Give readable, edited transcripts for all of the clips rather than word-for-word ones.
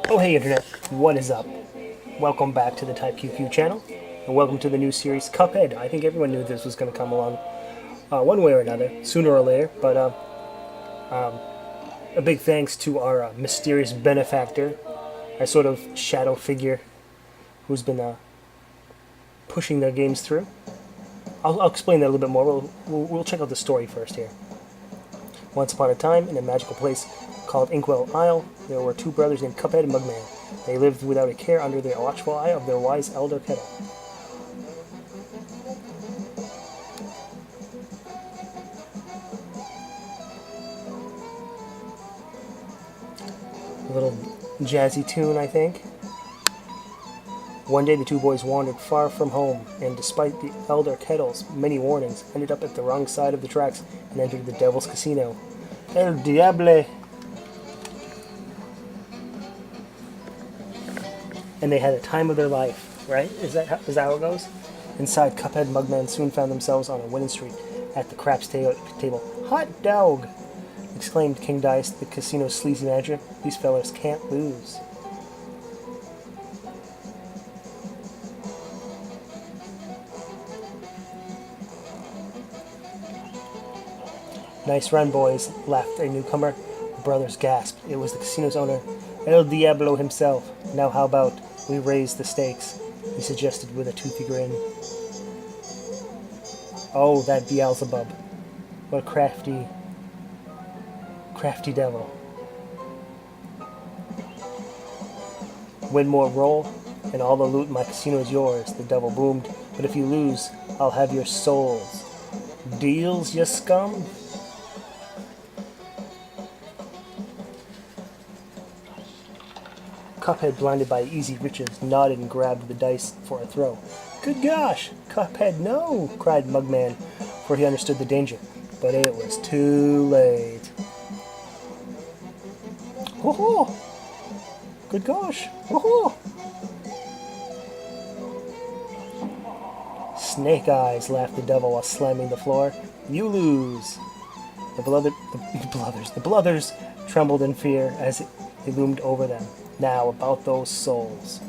Oh hey internet, what is up? Welcome back to the Type QQ channel, and welcome to the new series Cuphead. I think everyone knew this was going to come along one way or another, sooner or later, but a big thanks to our mysterious benefactor, our sort of shadow figure who's been pushing their games through. I'll explain that a little bit more. We'll check out the story first here. Once upon a time, in a magical place called Inkwell Isle, there were two brothers named Cuphead and Mugman. They lived without a care under the watchful eye of their wise elder Kettle. A little jazzy tune, I think. One day the two boys wandered far from home, and despite the elder Kettle's many warnings, ended up at the wrong side of the tracks and entered the Devil's Casino. El Diable! And they had a time of their life, right? Is that how it goes? Inside, Cuphead and Mugman soon found themselves on a winning streak at the craps table. Hot dog! Exclaimed King Dice, the casino's sleazy manager. These fellas can't lose. Nice run, boys, laughed a newcomer. The brothers gasped. It was the casino's owner, El Diablo himself. Now how about we raise the stakes? He suggested with a toothy grin. Oh, that Beelzebub. What a crafty devil. Win more roll, and all the loot in my casino is yours, the devil boomed. But if you lose, I'll have your souls. Deals, you scum? Cuphead, blinded by easy riches, nodded and grabbed the dice for a throw. Good gosh! Cuphead, no! Cried Mugman, for he understood the danger. But it was too late. Ho-ho! Good gosh! Ho-ho! Snake eyes, laughed the devil while slamming the floor. You lose! The Bluthers trembled in fear as he loomed over them. Now, about those souls.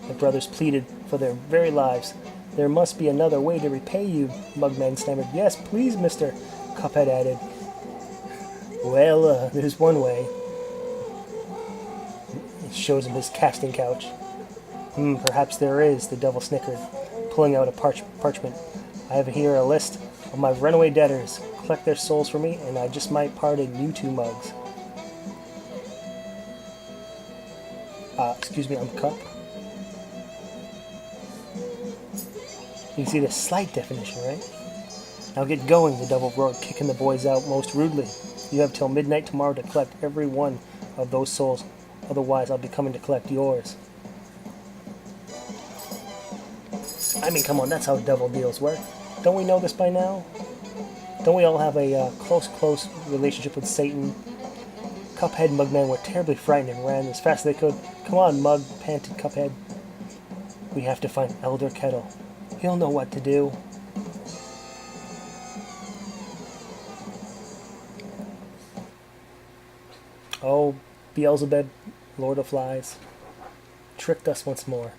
The brothers pleaded for their very lives. There must be another way to repay you, Mugman stammered. Yes, please, mister, Cuphead added. Well, there's one way. It shows him his casting couch. Perhaps there is, the devil snickered, pulling out a parchment. I have here a list of my runaway debtors. Collect their souls for me, and I just might pardon you two mugs. Excuse me, I'm Cup. You can see the slight definition, right? Now get going, the devil roared, kicking the boys out most rudely. You have till midnight tomorrow to collect every one of those souls. Otherwise, I'll be coming to collect yours. I mean, come on, that's how devil deals work. Don't we know this by now? Don't we all have a close relationship with Satan? Cuphead and Mugman were terribly frightened and ran as fast as they could. Come on, Mug, panted Cuphead. We have to find Elder Kettle. He'll know what to do. Oh, Beelzebub, Lord of Flies, tricked us once more.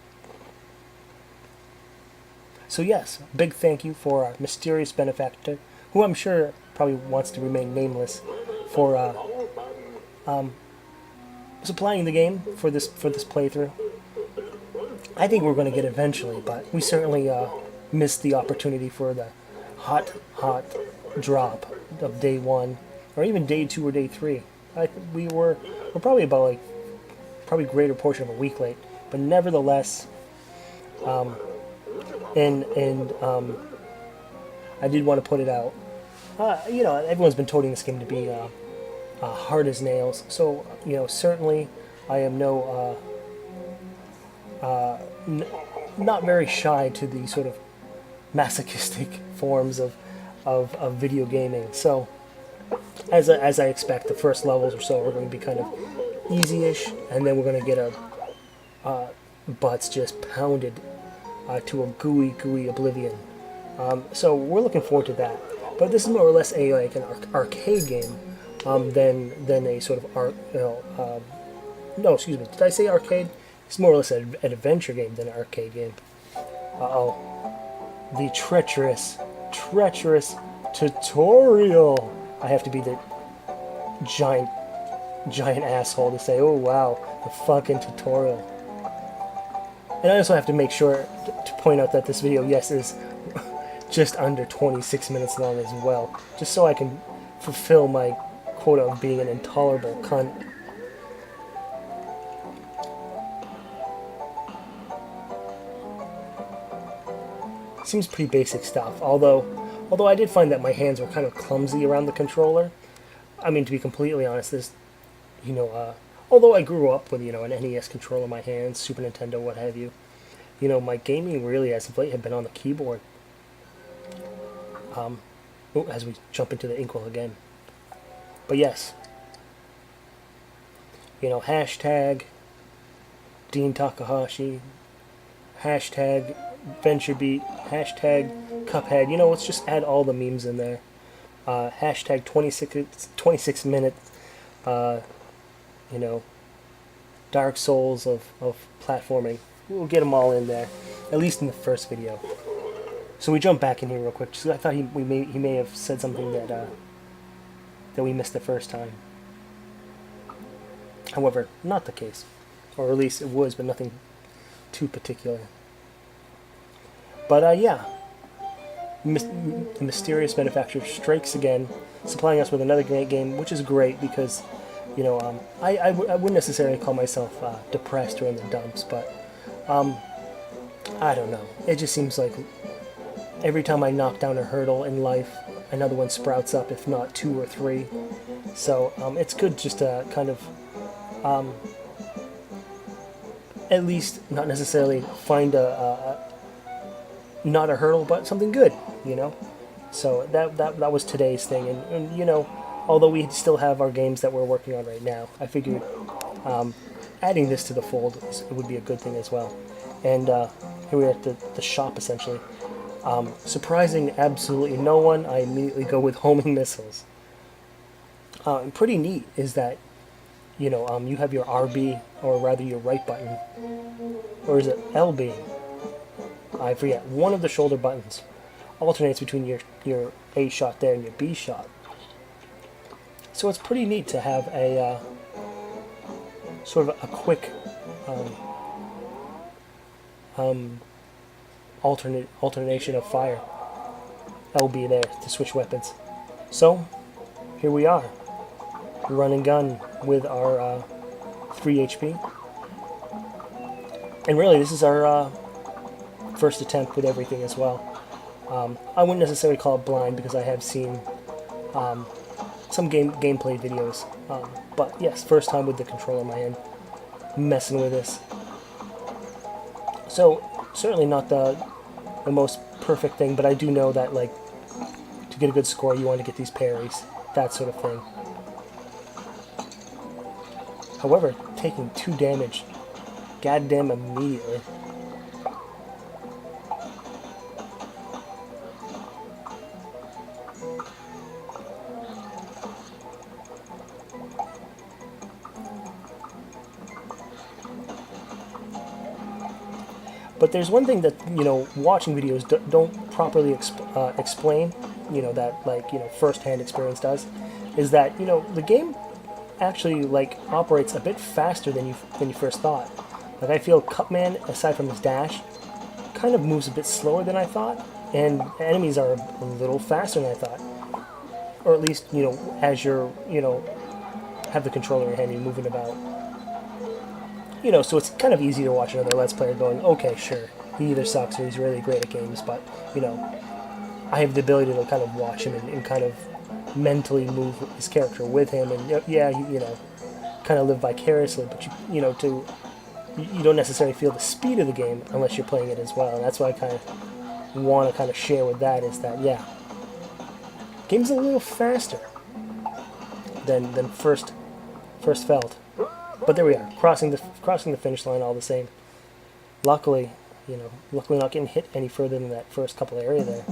So yes, big thank you for our mysterious benefactor, who I'm sure probably wants to remain nameless, for supplying the game for this playthrough. I think we're going to get it eventually, but we certainly missed the opportunity for the hot drop of day 1, or even day 2 or day 3. We're probably about probably greater portion of a week late, but nevertheless, I did want to put it out. You know, everyone's been toting this game to be hard as nails, so you know, certainly I am not very shy to the sort of masochistic forms of video gaming. So as I expect, the first levels or so are going to be kind of easy-ish, and then we're going to get our butts just pounded to a gooey oblivion. So we're looking forward to that. But this is more or less like an arcade game than a sort of no, excuse me, did I say arcade? It's more or less an adventure game than an arcade game. Uh-oh. The treacherous tutorial. I have to be the giant asshole to say, oh wow, the fucking tutorial. And I also have to make sure to point out that this video, yes, is just under 26 minutes long as well, just so I can fulfill my quota of being an intolerable cunt. Seems pretty basic stuff, although I did find that my hands were kind of clumsy around the controller. I mean, to be completely honest, this, although I grew up with, an NES controller in my hands, Super Nintendo, what have you, my gaming really, as of late, had been on the keyboard. As we jump into the inkwell again. But yes, hashtag Dean Takahashi, hashtag VentureBeat, hashtag Cuphead. Let's just add all the memes in there. Hashtag 26 minutes, Dark Souls of platforming. We'll get them all in there, at least in the first video. So we jump back in here real quick. I thought he may have said something that we missed the first time. However, not the case, or at least it was, but nothing too particular. But yeah, the mysterious benefactor strikes again, supplying us with another great game, which is great because, I wouldn't necessarily call myself depressed or in the dumps, but I don't know. It just seems like every time I knock down a hurdle in life, another one sprouts up, if not 2 or 3. So it's good just to kind of at least not necessarily find not a hurdle, but something good, So that was today's thing, and although we still have our games that we're working on right now, I figured adding this to the fold would be a good thing as well. And here we are at the shop, essentially. Surprising absolutely no one, I immediately go with homing missiles. Pretty neat is that, you have your RB, or rather your right button, or is it LB? I forget. One of the shoulder buttons alternates between your A shot there and your B shot. So it's pretty neat to have a sort of a quick alternation of fire. LB there to switch weapons. So here we are, run and gun with our 3 HP. And really, this is our first attempt with everything as well. I wouldn't necessarily call it blind because I have seen some gameplay videos. But yes, first time with the controller in my hand, messing with this. So certainly not the most perfect thing, but I do know that, like, to get a good score, you want to get these parries, that sort of thing. However, taking 2 damage, goddamn immediately. But there's one thing that, watching videos don't properly explain, that, first-hand experience does, is that, the game actually, operates a bit faster than you first thought. Like, I feel Cupman, aside from his dash, kind of moves a bit slower than I thought, and enemies are a little faster than I thought. Or at least, as you're, have the controller in your hand, you're moving about. So it's kind of easy to watch another Let's Player going, okay, sure, he either sucks or he's really great at games, but, I have the ability to kind of watch him and kind of mentally move his character with him, and, yeah, kind of live vicariously, but, you don't necessarily feel the speed of the game unless you're playing it as well, and that's what I kind of want to kind of share with that, is that, yeah, game's a little faster than first felt. But there we are, crossing the finish line all the same. Luckily, not getting hit any further than that first couple area there.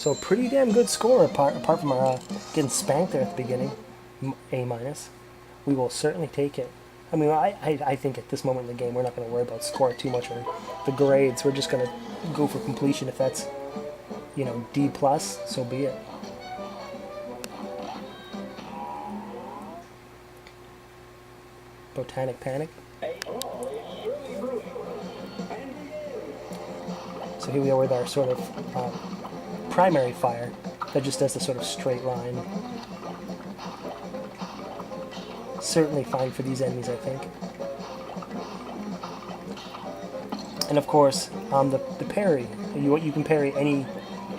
So pretty damn good score apart from getting spanked there at the beginning. A minus. We will certainly take it. I mean, I think at this moment in the game we're not going to worry about score too much or the grades. We're just going to go for completion. If that's, you know, D plus, so be it. Botanic Panic. So here we are with our sort of primary fire that just does the sort of straight line. Certainly fine for these enemies, I think. And of course, the parry. You can parry any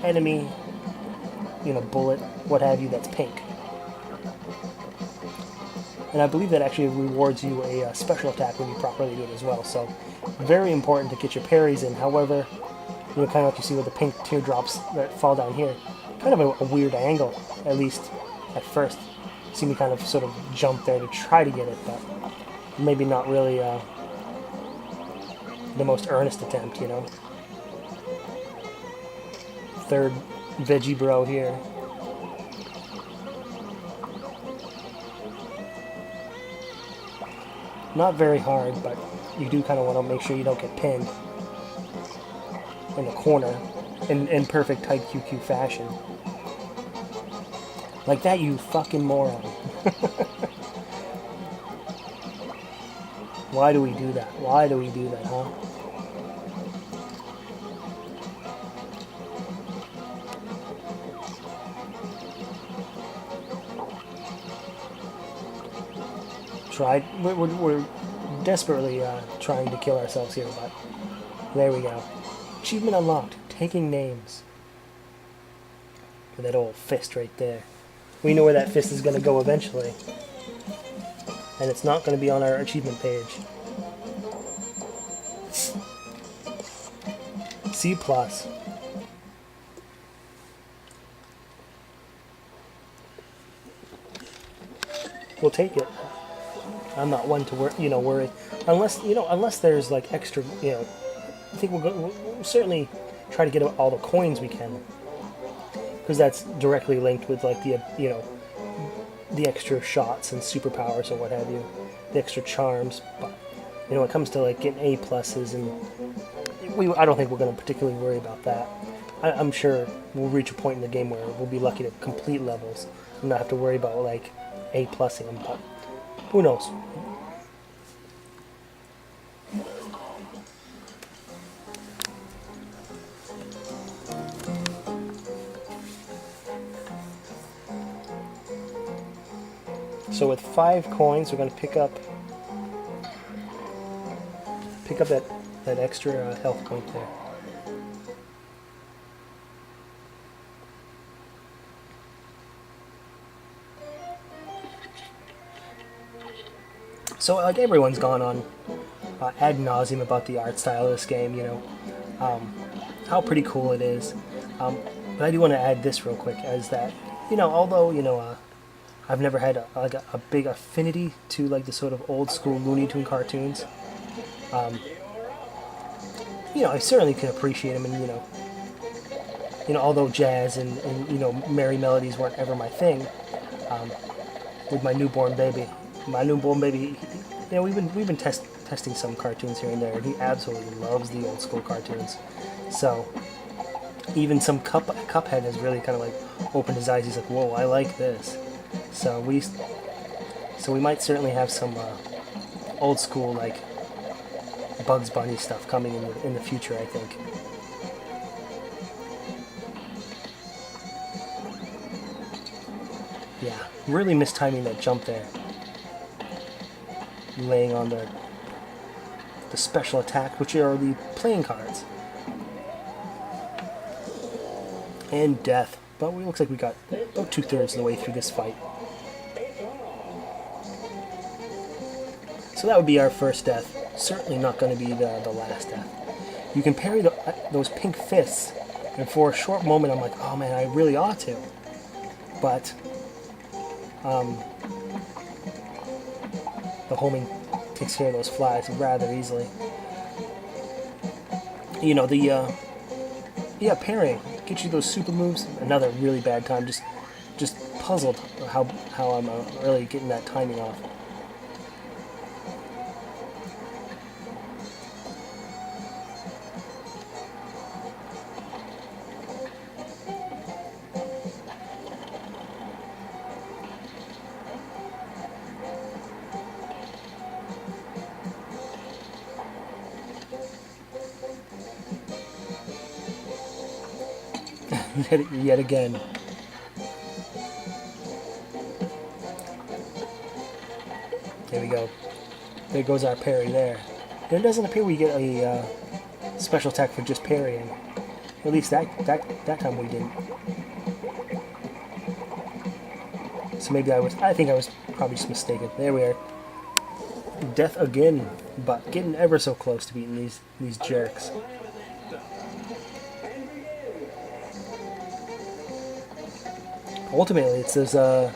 enemy, you know, bullet, what have you, that's pink. And I believe that actually rewards you a special attack when you properly do it as well. So, very important to get your parries in. However, you know, kind of like you see with the pink teardrops that fall down here, kind of a weird angle, at least at first. See me kind of sort of jump there to try to get it, but maybe not really the most earnest attempt, you know. Third veggie bro here. Not very hard, but you do kind of want to make sure you don't get pinned in the corner in perfect tight QQ fashion. Like that, you fucking moron. Why do we do that? Why do we do that, huh? We're desperately trying to kill ourselves here, but there we go. Achievement unlocked. Taking names. With that old fist right there. We know where that fist is going to go eventually. And it's not going to be on our achievement page. C+. We'll take it. I'm not one to worry. Unless there's like extra, I think we'll certainly try to get all the coins we can. Because that's directly linked with like the extra shots and superpowers or what have you, the extra charms. But when it comes to like getting A pluses, and I don't think we're going to particularly worry about that. I'm sure we'll reach a point in the game where we'll be lucky to complete levels and not have to worry about like A plusing them. But who knows? So with 5 coins, we're going to pick up that extra health point there. So like everyone's gone on ad nauseum about the art style of this game, how pretty cool it is. But I do want to add this real quick, as that although I've never had a big affinity to like the sort of old school Looney Tune cartoons. I certainly can appreciate them, and although jazz and merry melodies weren't ever my thing, with my newborn baby, we've been testing some cartoons here and there, and he absolutely loves the old school cartoons. So even some Cuphead has really kind of like opened his eyes. He's like, whoa, I like this. So we might certainly have some old school like Bugs Bunny stuff coming in the future, I think. Yeah, really mistiming that jump there. Laying on the special attack, which are the playing cards. And death. But it looks like we got about 2/3 of the way through this fight. So that would be our first death. Certainly not going to be the last death. You can parry those pink fists, and for a short moment I'm like, oh man, I really ought to. But the homing takes care of those flies rather easily. Parrying get you those super moves. Another really bad time. Just puzzled how I'm really getting that timing off. Yet again. There we go. There goes our parry there. And it doesn't appear we get a special attack for just parrying. At least that time we didn't. So maybe I think I was probably just mistaken. There we are. Death again, but getting ever so close to beating these jerks. Ultimately, it's those the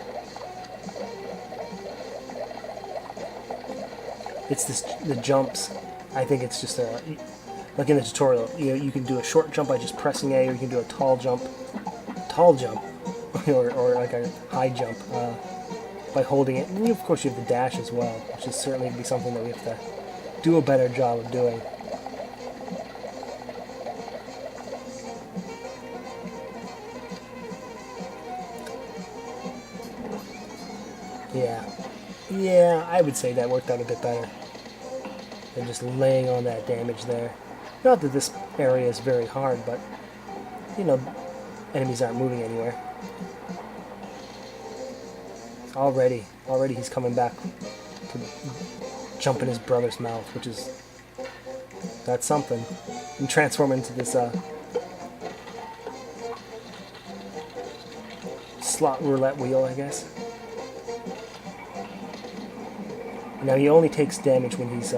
jumps. I think it's just like in the tutorial, you can do a short jump by just pressing A, or you can do a tall jump, or like a high jump by holding it. And of course, you have the dash as well, which is certainly be something that we have to do a better job of doing. Yeah, I would say that worked out a bit better than just laying on that damage there. Not that this area is very hard, but, enemies aren't moving anywhere. Already he's coming back to jump in his brother's mouth, which is, that's something. And transform into this slot roulette wheel, I guess. Now he only takes damage when he's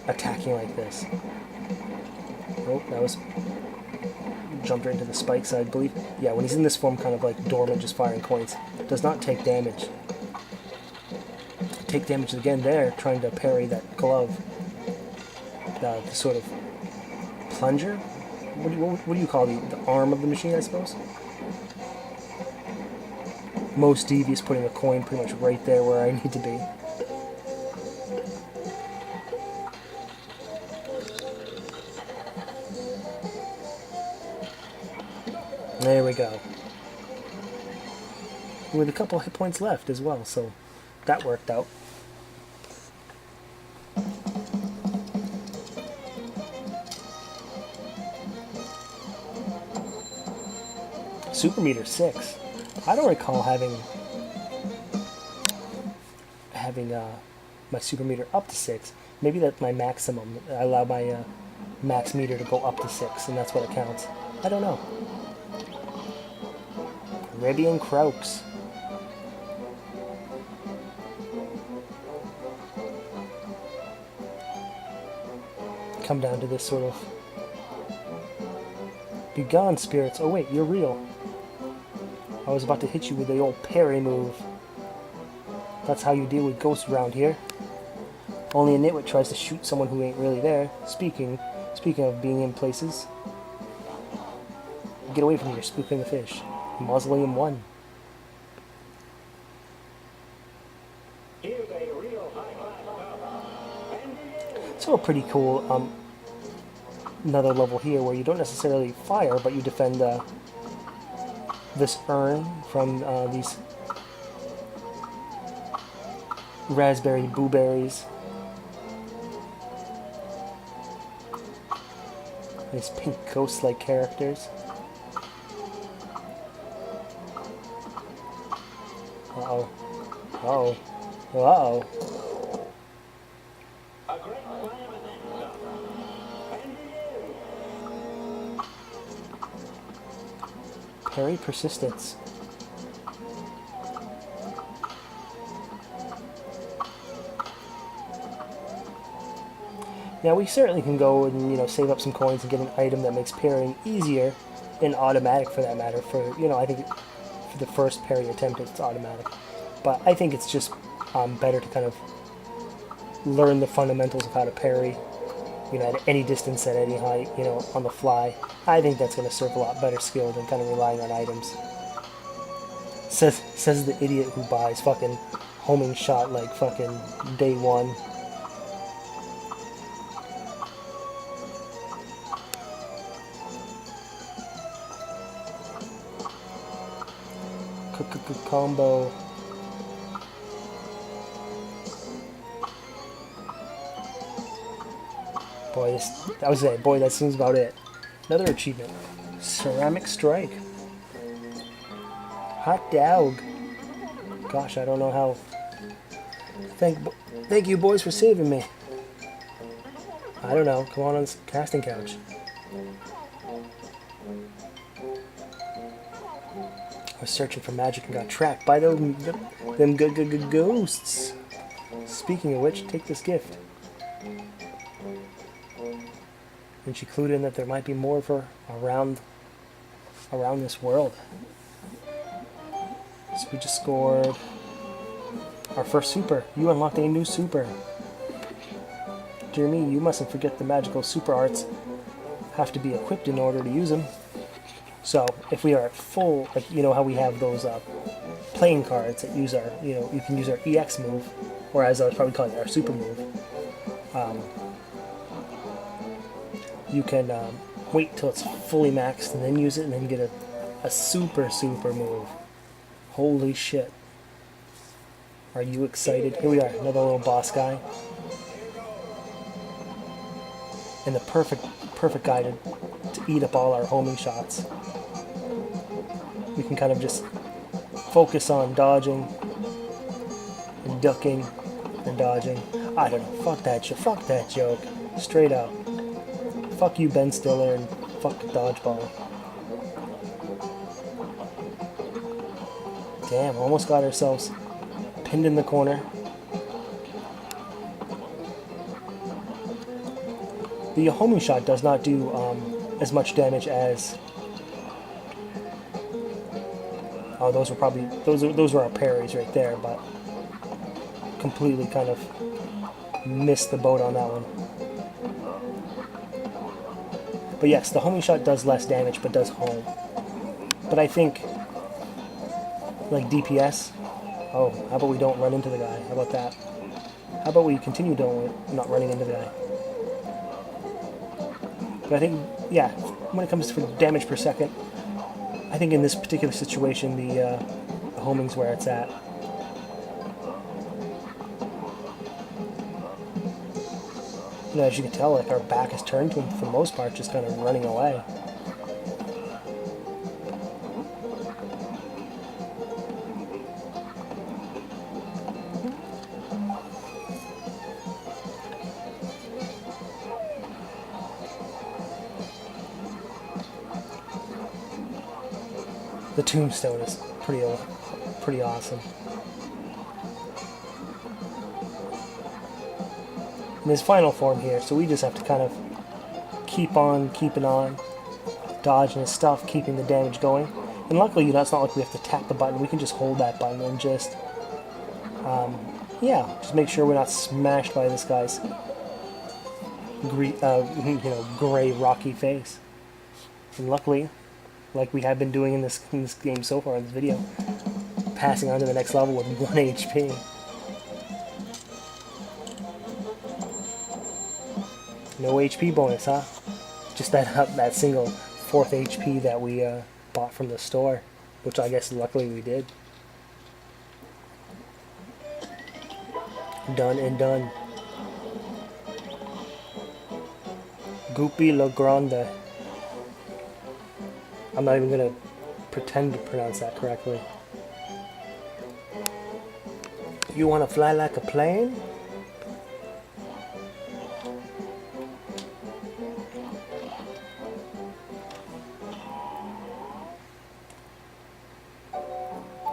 attacking like this. Oh, that was jumped right into the spikes, I believe. Yeah, when he's in this form, kind of like dormant, just firing coins, does not take damage. Take damage again there, trying to parry that glove. The sort of plunger. What do you call the arm of the machine, I suppose? Most devious, putting a coin pretty much right there where I need to be. There we go. With a couple hit points left as well, so that worked out. Super meter 6. I don't recall having my super meter up to 6. Maybe that's my maximum. I allow my max meter to go up to 6, and that's what it counts. I don't know. Arabian Croaks. Come down to this sort of... Be gone, spirits. Oh wait, you're real. I was about to hit you with the old parry move. That's how you deal with ghosts around here. Only a nitwit tries to shoot someone who ain't really there. Speaking of being in places. Get away from here, spooking the fish. Mausoleum 1. So a pretty cool another level here where you don't necessarily fire, but you defend this urn from these raspberry blueberries. These pink ghost-like characters. Uh-oh. Uh-oh. Uh-oh. Parry persistence. Now we certainly can go and save up some coins and get an item that makes parrying easier and automatic for that matter. For I think for the first parry attempt it's automatic, but I think it's just better to kind of learn the fundamentals of how to parry you know, at any distance, at any height, you know, on the fly. I think that's going to serve a lot better skill than kind of relying on items. Says the idiot who buys fucking homing shot like fucking day one. Combo. Boy, I was saying, boy, that seems about it. Another achievement. Ceramic Strike. Hot dog. Gosh, I don't know how. Thank you, boys, for saving me. I don't know. Come on this casting couch. I was searching for magic and got trapped by them ghosts. Speaking of which, take this gift. And she clued in that there might be more of her around this world. So we just scored our first super. You unlocked a new super. Dear me, you mustn't forget the magical super arts have to be equipped in order to use them. So if we are at full, like, you know how we have those playing cards that use our, you know, you can use our EX move, or as I was probably calling it, our super move. You can wait till it's fully maxed and then use it and then get a super move. Holy shit. Are you excited? Here we are, another little boss guy. And the perfect guy to eat up all our homing shots. We can kind of just focus on dodging and ducking and dodging. I don't know, fuck that joke. Straight up. Fuck you, Ben Stiller, and fuck dodgeball. Damn, almost got ourselves pinned in the corner. The homing shot does not do as much damage as. Oh, those were probably those were our parries right there, but completely kind of missed the boat on that one. But yes, the homing shot does less damage, but does home. But I think, like DPS, oh, how about we don't run into the guy? How about that? How about we continue not running into the guy? But I think, yeah, when it comes to damage per second, I think in this particular situation, the homing's where it's at. You know, as you can tell, like, our back is turned to him for the most part, just kind of running away. The tombstone is pretty awesome. In his final form here, so we just have to kind of keep on keeping on, dodging his stuff, keeping the damage going. And luckily, you know, it's not like we have to tap the button. We can just hold that button and just, yeah, just make sure we're not smashed by this guy's, gray rocky face. And luckily, like we have been doing in this game so far in this video, passing on to the next level with 1 HP. No HP bonus, huh? Just that single 4th HP that we bought from the store, which I guess luckily we did. Done and done. Goopy La Grande. I'm not even gonna pretend to pronounce that correctly. You wanna fly like a plane?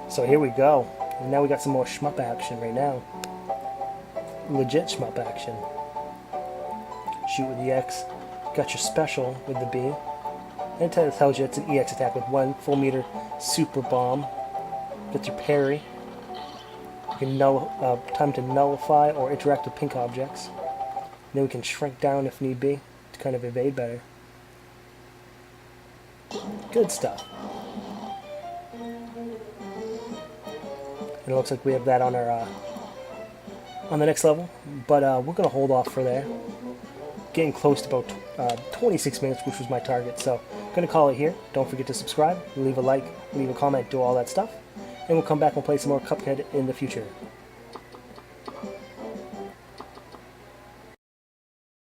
So here we go. And now we got some more shmup action right now. Legit shmup action. Shoot with the X. Got your special with the B. And it tells you it's an EX attack with 1 full meter super bomb. Get your parry. You can time to nullify or interact with pink objects. then we can shrink down if need be to kind of evade better. Good stuff. And it looks like we have that on our on the next level, but we're gonna hold off for there. Getting close to about 26 minutes, which was my target. So I'm gonna call it here. Don't forget to subscribe, leave a like, leave a comment, do all that stuff, and we'll come back and play some more Cuphead in the future.